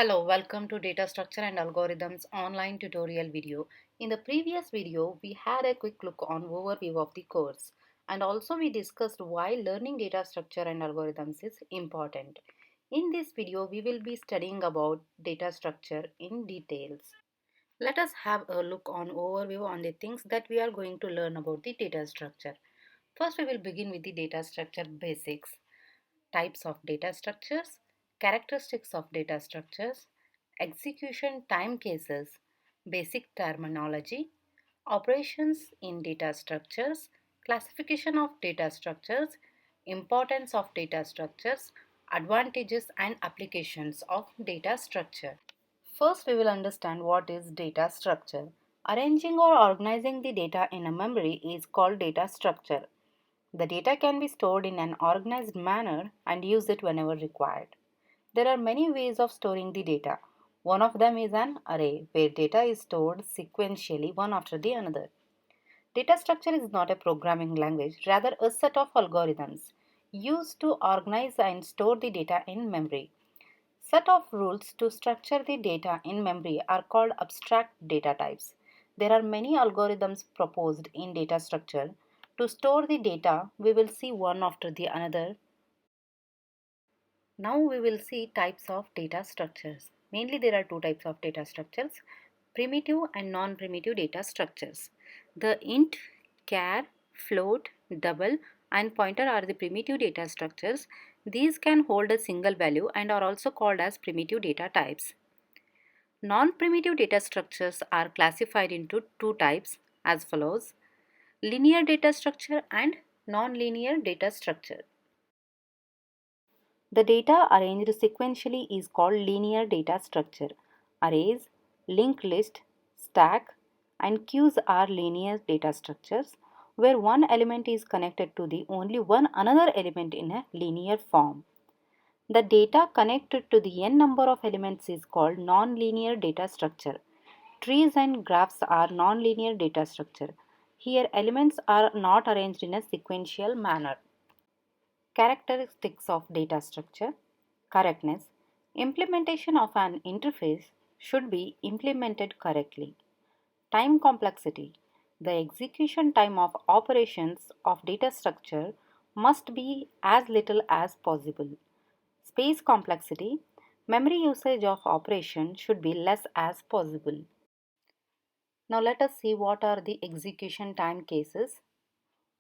Hello, welcome to Data Structure and Algorithms online tutorial video. In the previous video, we had a quick look on overview of the course, and also we discussed why learning data structure and algorithms is important. In this video, we will be studying about data structure in details. Let us have a look on overview on the things that we are going to learn about the data structure. First, we will begin with the data structure basics. Types of data structures, characteristics of data structures, execution time cases, basic terminology, operations in data structures, classification of data structures, importance of data structures, advantages and applications of data structure. First, we will understand what is data structure. Arranging or organizing the data in a memory is called data structure. The data can be stored in an organized manner and use it whenever required. There are many ways of storing the data. One of them is an array, where data is stored sequentially one after the another. Data structure is not a programming language, rather a set of algorithms used to organize and store the data in memory. Set of rules to structure the data in memory are called abstract data types. There are many algorithms proposed in data structure. To store the data, we will see one after the another. Now we will see types of data structures. Mainly there are two types of data structures, primitive and non-primitive data structures. The int, char, float, double and pointer are the primitive data structures. These can hold a single value and are also called as primitive data types. Non-primitive data structures are classified into two types as follows: linear data structure and non-linear data structure. The data arranged sequentially is called linear data structure. Arrays, linked list, stack, and queues are linear data structures where one element is connected to the only one another element in a linear form. The data connected to the n number of elements is called non-linear data structure. Trees and graphs are non-linear data structure. Here elements are not arranged in a sequential manner. Characteristics of data structure. Correctness. Implementation of an interface should be implemented correctly. Time complexity. The execution time of operations of data structure must be as little as possible. Space complexity. Memory usage of operation should be less as possible. Now let us see what are the execution time cases.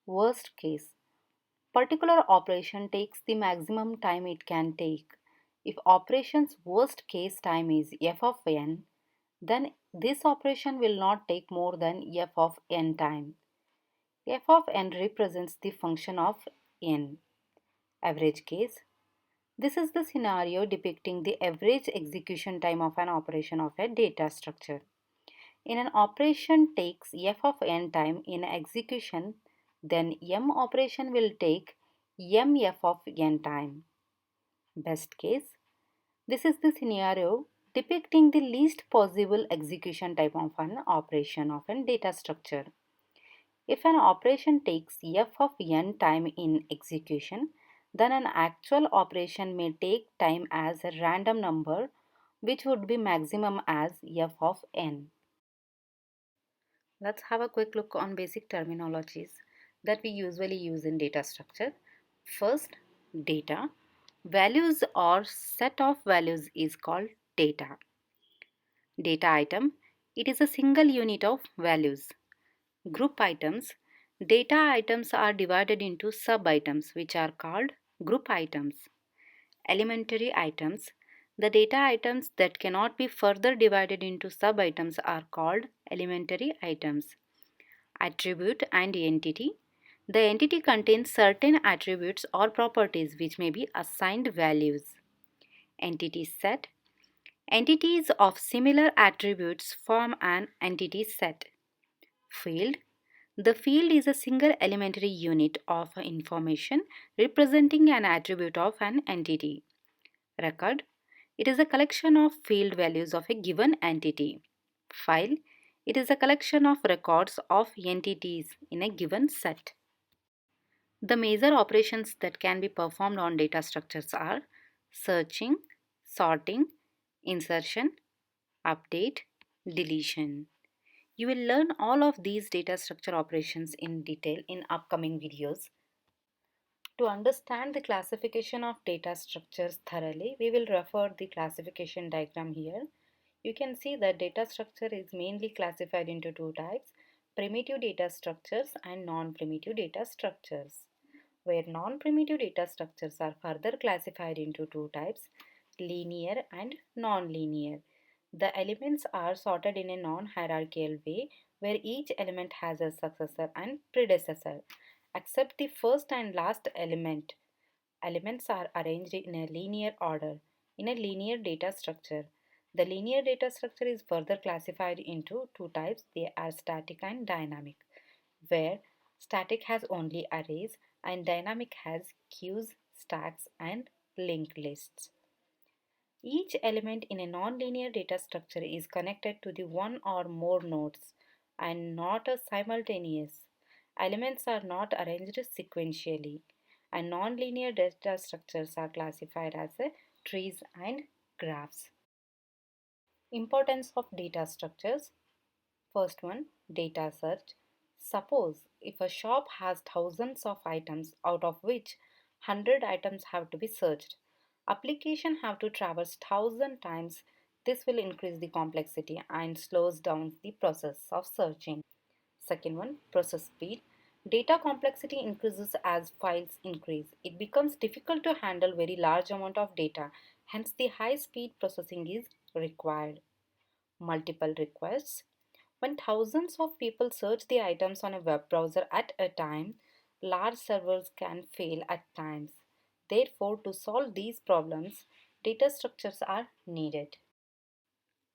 Worst case. Particular operation takes the maximum time it can take. If operation's worst case time is f of n, then this operation will not take more than f of n time. F of n represents the function of n. Average case. This is the scenario depicting the average execution time of an operation of a data structure. In an operation takes f of n time in execution, then m operation will take mf of n time. Best case. This is the scenario depicting the least possible execution time of an operation of a data structure. If an operation takes f of n time in execution, then an actual operation may take time as a random number, which would be maximum as f of n. Let's have a quick look on basic terminologies that we usually use in data structure. First, data. Values or set of values is called data. Data item. It is a single unit of values. Group items. Data items are divided into sub-items which are called group items. Elementary items. The data items that cannot be further divided into sub-items are called elementary items. Attribute and entity. The entity contains certain attributes or properties which may be assigned values. Entity set. Entities of similar attributes form an entity set. Field. The field is a single elementary unit of information representing an attribute of an entity. Record. It is a collection of field values of a given entity. File. It is a collection of records of entities in a given set. The major operations that can be performed on data structures are searching, sorting, insertion, update, deletion. You will learn all of these data structure operations in detail in upcoming videos. To understand the classification of data structures thoroughly, we will refer the classification diagram here. You can see that data structure is mainly classified into two types, primitive data structures and non-primitive data structures, where non-primitive data structures are further classified into two types, linear and non-linear. The elements are sorted in a non-hierarchical way where each element has a successor and predecessor. Except the first and last elements are arranged in a linear order in a linear data structure. The linear data structure is further classified into two types. They are static and dynamic, where static has only arrays and dynamic has queues, stacks, and linked lists. Each element in a nonlinear data structure is connected to the one or more nodes and not a simultaneous. Elements are not arranged sequentially, and nonlinear data structures are classified as trees and graphs. Importance of data structures. First one, data search. Suppose if a shop has thousands of items out of which 100 items have to be searched. Application have to traverse 1000 times. This will increase the complexity and slows down the process of searching. Second one, process speed. Data complexity increases as files increase. It becomes difficult to handle very large amount of data. Hence the high speed processing is required. Multiple requests. When thousands of people search the items on a web browser at a time, large servers can fail at times. Therefore, to solve these problems, data structures are needed.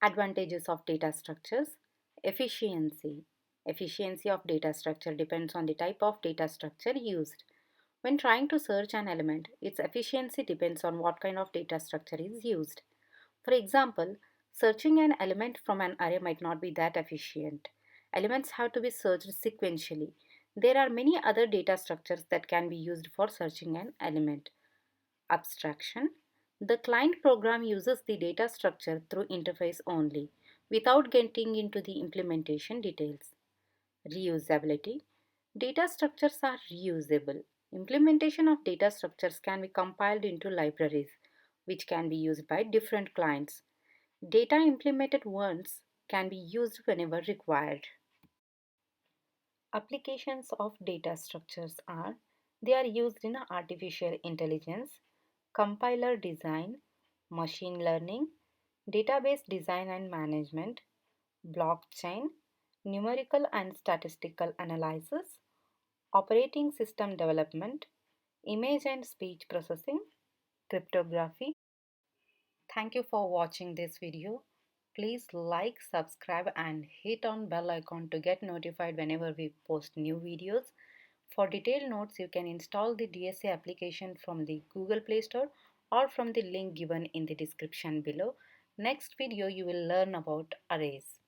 Advantages of data structures. Efficiency. Efficiency of data structure depends on the type of data structure used. When trying to search an element, its efficiency depends on what kind of data structure is used. For example, searching an element from an array might not be that efficient. Elements have to be searched sequentially. There are many other data structures that can be used for searching an element. Abstraction. The client program uses the data structure through interface only, without getting into the implementation details. Reusability. Data structures are reusable. Implementation of data structures can be compiled into libraries, which can be used by different clients. Data implemented once can be used whenever required. Applications of data structures are they are used in artificial intelligence, compiler design, machine learning, database design and management, blockchain, numerical and statistical analysis, operating system development, image and speech processing, cryptography. Thank you for watching this video. Please like, subscribe and hit on bell icon to get notified whenever we post new videos. For detailed notes, you can install the DSA application from the Google Play Store or from the link given in the description below. Next video, you will learn about arrays.